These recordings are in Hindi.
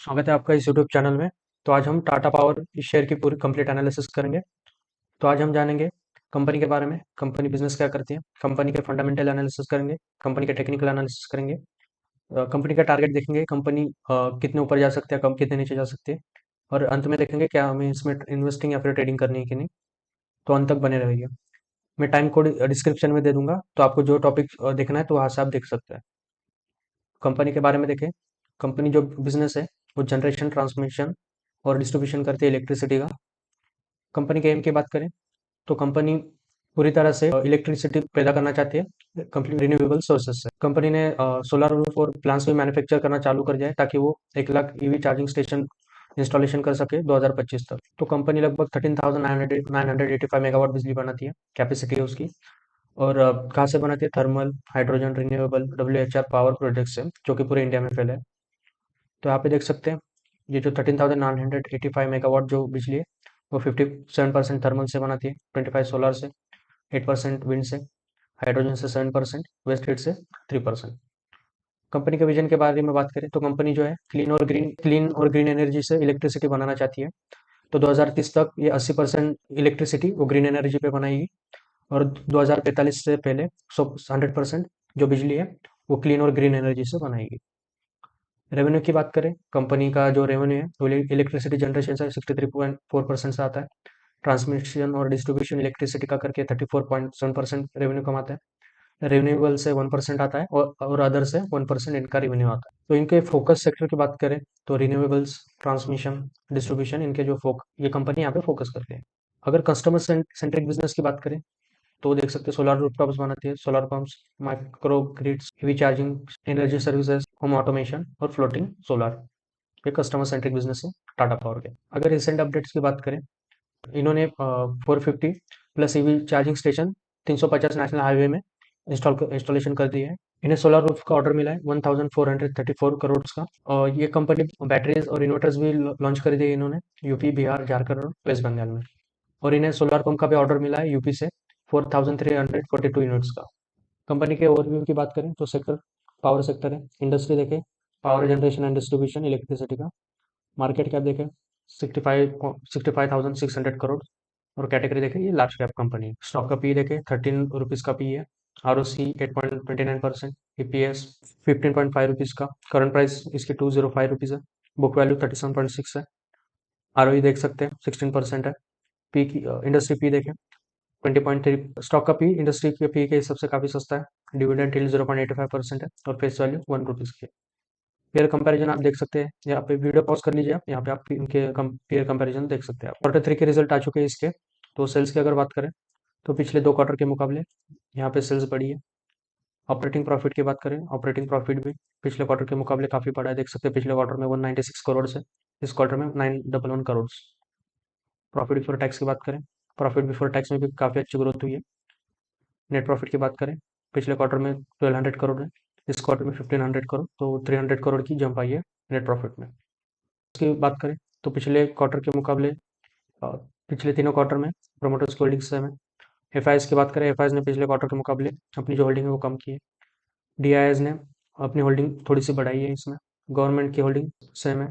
स्वागत है आपका इस यूट्यूब चैनल में। तो आज हम टाटा पावर इस शेयर की पूरी कंप्लीट एनालिसिस करेंगे। तो आज हम जानेंगे कंपनी के बारे में, कंपनी बिजनेस क्या करती है, कंपनी के फंडामेंटल एनालिसिस करेंगे, कंपनी के टेक्निकल एनालिसिस करेंगे, कंपनी का टारगेट देखेंगे, कंपनी कितने ऊपर जा सकती है, कम कितने नीचे जा सकती है, और अंत में देखेंगे क्या हमें इसमें इन्वेस्टिंग या फिर ट्रेडिंग करनी है कि नहीं। तो अंत तक बने रहिए। मैं टाइम कोड डिस्क्रिप्शन में दे दूंगा, तो आपको जो टॉपिक देखना है तो वहाँ से आप देख सकते हैं। कंपनी के बारे में देखें। कंपनी जो बिजनेस है वो जनरेशन, ट्रांसमिशन और डिस्ट्रीब्यूशन करती है इलेक्ट्रिसिटी का। कंपनी के एम की बात करें तो कंपनी पूरी तरह से इलेक्ट्रिसिटी पैदा करना चाहती है कंप्लीट रिन्यूएबल सोर्सेज से। कंपनी ने सोलर रूफ और प्लांट्स भी मैन्युफैक्चर करना चालू कर दिया है ताकि वो 1 lakh EV charging station installation कर सके 2025 तक। तो कंपनी लगभग 13,985 मेगावाट बिजली बनाती है, कैपेसिटी है उसकी। और कहाँ से बनाती है? Thermal, hydrogen, renewable, WHR power project से, जो कि पूरे इंडिया में फैले हैं। तो यहाँ पे देख सकते हैं ये जो 13,985 मेगावाट जो बिजली है वो 57% थर्मल से बनाती है, 25 सोलर से, 8% विंड से, हाइड्रोजन से 7%, वेस्ट हीट से 3%। कंपनी के विजन के बारे में बात करें तो कंपनी जो है क्लीन और ग्रीन एनर्जी से इलेक्ट्रिसिटी बनाना चाहती है। तो 2030 तक ये 80% इलेक्ट्रिसिटी वो ग्रीन एनर्जी पे बनाएगी, और 2045 से पहले 100% जो बिजली है वो क्लीन और ग्रीन एनर्जी से बनाएगी। रेवेन्यू की बात करें, कंपनी का जो रेवेन्यू है वो इलेक्ट्रिसिटी जनरेशन से 63.4% से आता है। ट्रांसमिशन और डिस्ट्रीब्यूशन इलेक्ट्रिसिटी का करके 34.7% रेवेन्यू कमाता है। रिन्यूएबल से 1% आता है, और अदर से 1% इनका रेवेन्यू आता है। तो इनके फोकस सेक्टर की बात करें तो रिन्यूएबल्स, ट्रांसमिशन, डिस्ट्रीब्यूशन, इनके जो ये कंपनी यहाँ पे फोकस करते हैं। अगर कस्टमर सेंट्रिक बिजनेस की बात करें तो देख सकते हैं सोलर रूफटॉप्स बनाती है, solar pumps, micro grids, EV charging, energy services, home automation और फ्लोटिंग सोलर। ये कस्टमर सेंट्रिक बिजनेस है टाटा पावर के। अगर रिसेंट अपडेट्स की बात करें, इन्होंने 450 plus EV charging station 350 national highway में इंस्टॉलेशन कर दिए है। इन्हें सोलर रूफ का ऑर्डर मिला है 1434 करोड़ का। और ये कंपनी बैटरीज और इन्वर्टर्स भी लॉन्च कर दिए इन्होंने यूपी, बिहार, झारखंड और वेस्ट बंगाल में। और इन्हें सोलर पंप का भी ऑर्डर मिला है यूपी से 4,342 यूनिट्स का। कंपनी के ओवरव्यू की बात करें तो सेक्टर पावर सेक्टर है। इंडस्ट्री देखें, power generation and distribution electricity का। मार्केट कैप देखें 65,600 करोड़। और कैटेगरी देखें ये लार्ज कैप कंपनी है। स्टॉक का पी देखें 13 रुपीज़ का पी है। ROC 8.29%, EPS 15.5 रुपीज़ का। करंट प्राइस इसकी 205 रुपीज़ है। बुक वैल्यू 37.6 है। ROE देख सकते हैं 16% है। पी की इंडस्ट्री पी देखें 20.3। स्टॉक का पी इंडस्ट्री के पी के हिसाब से काफ़ी सस्ता है। डिविडेंड यील्ड 0.85% है, और फेस वैल्यू 1 रुपीज़ की है। पेयर कंपैरिजन आप देख सकते हैं, यहाँ पे वीडियो पॉज कर लीजिए आप, यहाँ पे आप इनके पेयर कंपैरिजन देख सकते हैं आप। Q3 के रिजल्ट आ चुके हैं इसके। तो सेल्स की अगर बात करें तो पिछले 2 क्वार्टर के मुकाबले यहाँ पे सेल्स बढ़ी है। ऑपरेटिंग प्रॉफिट की बात करें, ऑपरेटिंग प्रॉफिट भी पिछले क्वार्टर के मुकाबले काफ़ी बढ़ा है। देख सकते हैं पिछले क्वार्टर में 196 करोड़ से इस क्वार्टर में 911 करोड़। प्रॉफिट बिफोर टैक्स की बात करें, प्रॉफिट बिफोर टैक्स में भी काफ़ी अच्छी ग्रोथ हुई है। नेट प्रॉफिट की बात करें, पिछले क्वार्टर में 1200 करोड़ है, इस क्वार्टर में 1500 करोड़, तो 300 करोड़ की जंप आई है नेट प्रॉफिट में। की बात करें तो पिछले क्वार्टर के मुकाबले अ, पिछले तीनों क्वार्टर में प्रोमोटर्स की होल्डिंग सेम है। एफ की बात करें, एफ ने पिछले क्वार्टर के मुकाबले अपनी जो होल्डिंग है वो कम की है। डी ने अपनी होल्डिंग थोड़ी सी बढ़ाई है इसमें। गवर्नमेंट की होल्डिंग सेम है।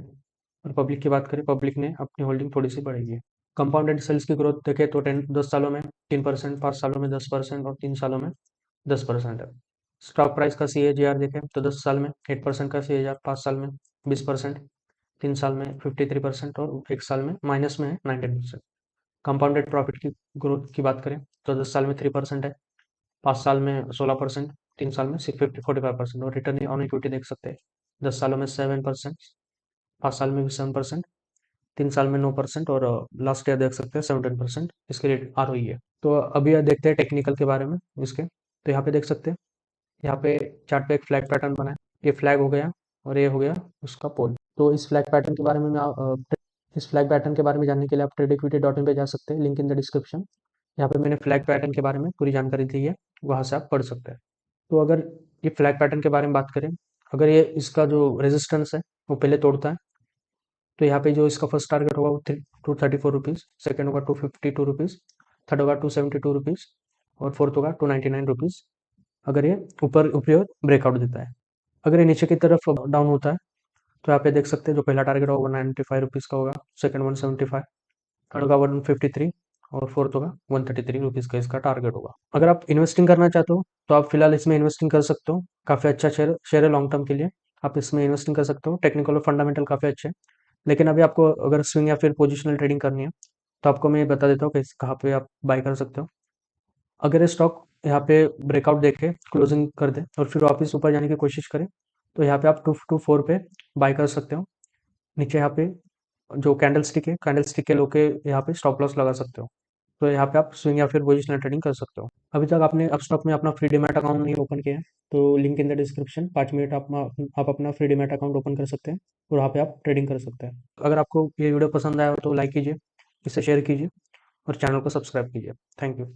और पब्लिक की बात करें, पब्लिक ने अपनी होल्डिंग थोड़ी सी बढ़ाई है। कंपाउंडेड सेल्स की ग्रोथ देखें तो 10 सालों में 3%, 5 सालों में 10% और 3 सालों में 10% है। स्टॉक प्राइस का CAGR देखें तो 10 साल में 8% का CAGR, 5 साल में 20%, 3 साल में 53% और 1 साल में माइनस में है 19%। कंपाउंडेड प्रॉफिट की ग्रोथ की बात करें तो 10 साल में 3% है, 5 साल में 16%, 3 साल में 45%। और रिटर्न ऑन इक्विटी देख सकते हैं 10 सालों में 7%, 5 साल में भी 7%, 3 साल में 9% और लास्ट ईयर देख सकते हैं 17% इसके रेट ROE है। तो अभी यह देखते हैं टेक्निकल के बारे में इसके। तो यहाँ पे देख सकते हैं, यहाँ पे चार्ट पे एक फ्लैग पैटर्न बना है। ये फ्लैग हो गया और ये हो गया उसका पोल। तो इस फ्लैग पैटर्न के बारे में इस फ्लैग पैटर्न के बारे में जानने के लिए आप tradeequity.in पे जा सकते हैं, लिंक इन द डिस्क्रिप्शन। यहाँ पे मैंने फ्लैग पैटर्न के बारे में पूरी जानकारी दी है, वहाँ से आप पढ़ सकते हैं। तो अगर ये फ्लैग पैटर्न के बारे में बात करें, अगर ये इसका जो रेजिस्टेंस है वो पहले तोड़ता है तो यहाँ पे जो इसका फर्स्ट टारगेट होगा वो 234 रुपीज़, सेकेंड होगा 252 रुपीज़, थर्ड होगा 272 रुपीज़, और फोर्थ होगा 299 रुपीज़। अगर ये ऊपर ऊपरी ओर ब्रेकआउट देता है। अगर ये नीचे की तरफ डाउन होता है तो यहाँ पे देख सकते हैं जो पहला टारगेट होगा 95 रुपीज़ का होगा, सेकंड 175, थर्ड होगा 153 और फोर्थ होगा 133 रुपीज़ का इसका टारगेट होगा। अगर आप इन्वेस्टिंग करना चाहते हो तो आप फिलहाल इसमें इन्वेस्टिंग कर सकते हो, काफ़ी अच्छा शेयर है लॉन्ग टर्म के लिए, आप इसमें इन्वेस्टिंग कर सकते हो, टेक्निकल और फंडामेंटल काफ़ी अच्छे हैं। लेकिन अभी आपको अगर स्विंग या फिर पोजिशनल ट्रेडिंग करनी है तो आपको मैं बता देता हूँ कि कहाँ पे आप बाई कर सकते हो। अगर ये स्टॉक यहाँ पे ब्रेकआउट देके क्लोजिंग कर दे और फिर वापस ऊपर जाने की कोशिश करें तो यहाँ पे आप 224 पे बाई कर सकते हो। नीचे यहाँ पे जो कैंडल स्टिक के लो के यहाँ पे स्टॉप लॉस लगा सकते हो। तो यहाँ पे आप स्विंग या फिर पोजिशनल ट्रेडिंग कर सकते हो। अभी तक आपने अपस्टॉक में अपना फ्री डीमैट अकाउंट नहीं ओपन किया है तो link in the description, 5 minute आप अपना फ्री डीमैट अकाउंट ओपन कर सकते हैं और वहाँ पे आप ट्रेडिंग कर सकते हैं। अगर आपको ये वीडियो पसंद आया हो तो लाइक कीजिए, इसे शेयर कीजिए और चैनल को सब्सक्राइब कीजिए। Thank you.